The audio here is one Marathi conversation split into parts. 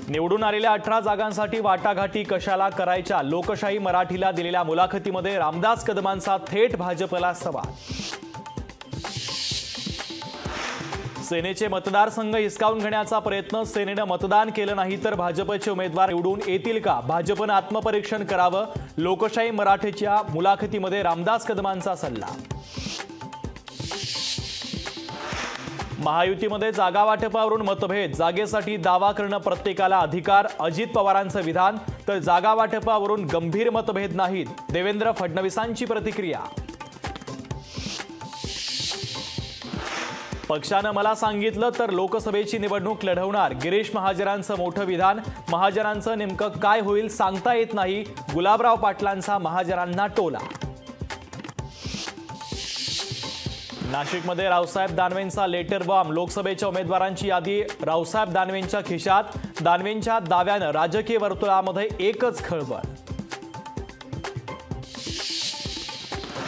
निवडून आलेल्या 18 जागांसाठी वाटाघाटी कशाला करायच्या? लोकशाही मराठीला दिलेल्या मुलाखतीमध्ये रामदास कदमांचा थेट भाजपला सवाल। सेनेचे मतदारसंघ हिसकावून घेण्याचा प्रयत्न, सेनेने मतदान केलं नाही तर भाजपचे उमेदवार निवडून येतील का? भाजपने आत्मपरीक्षण करावं, लोकशाही मराठीच्या मुलाखतीमध्ये रामदास कदमांचा सल्ला। महायुतीमध्ये जागा वाटपावरून मतभेद, जागेसाठी दावा करणं प्रत्येकाला अधिकार, अजित पवारांचं विधान, तर जागा वाटपावरून गंभीर मतभेद नाहीत, देवेंद्र फडणवीसांची प्रतिक्रिया। पक्षानं मला सांगितलं तर लोकसभेची निवडणूक लढवणार, गिरीश महाजनांचं मोठं विधान, महाजनांचं नेमकं काय होईल सांगता येत नाही, गुलाबराव पाटलांचा महाजनांना टोला। नाशिकमध्ये रावसाहेब दानवेंचा लेटर बॉम्ब, लोकसभेच्या उमेदवारांची यादी रावसाहेब दानवेंच्या खिशात, दानवेंच्या दाव्यानं राजकीय वर्तुळामध्ये एकच खळबळ।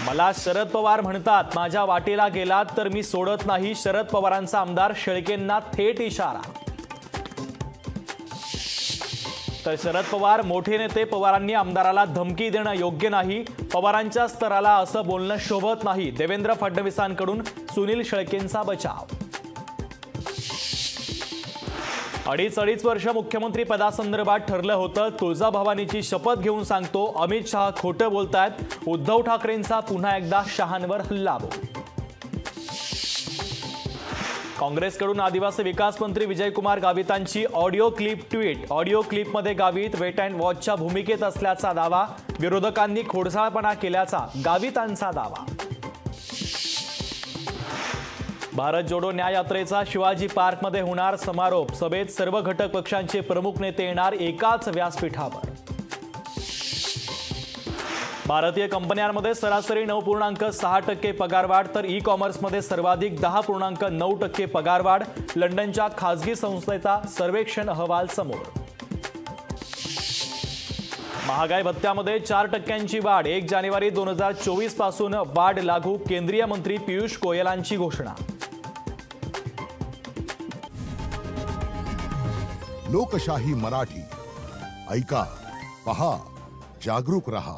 मला शरद पवार म्हणतात, माझ्या वाटेला गेलात तर मी सोडत नाही, शरद पवारांचा आमदार शेळकेंना थेट इशारा। तर शरद पवार मोठे नेते, पवारांनी आमदाराला धमकी देणं योग्य नाही, पवारांच्या स्तराला असं बोलणं शोभत नाही, देवेंद्र फडणवीसांकडून सुनील शेळकेंचा बचाव। अडीच वर्ष मुख्यमंत्री पदासंदर्भात ठरलं होतं, तुळजाभवानीची शपथ घेऊन सांगतो, अमित शहा खोटं बोलतायत, उद्धव ठाकरेंचा पुन्हा एकदा शहांवर हल्लाबोल। काँग्रेसकडून आदिवासी विकास मंत्री विजयकुमार गावितांची ऑडिओ क्लिप ट्विट, ऑडिओ क्लिपमध्ये गावित वेट अँड वॉचच्या भूमिकेत असल्याचा दावा, विरोधकांनी खोडसाळपणा केल्याचा गावितांचा दावा। भारत जोडो न्याय यात्रेचा शिवाजी पार्कमध्ये होणार समारोप, सभेत सर्व घटक पक्षांचे प्रमुख नेते येणार एकाच व्यासपीठावर। भारतीय कंपन्यांमध्ये सरासरी 9.6% पगारवाढ, तर ई कॉमर्समध्ये सर्वाधिक 10.9% पगारवाढ, लंडनच्या खासगी संस्थेचा सर्वेक्षण अहवाल समोर। महागाई भत्त्यामध्ये 4% वाढ, 1 जानेवारी 2024 पासून वाढ लागू, केंद्रीय मंत्री पियुष गोयलांची घोषणा। लोकशाही मराठी ऐका, पहा, जागरूक रहा।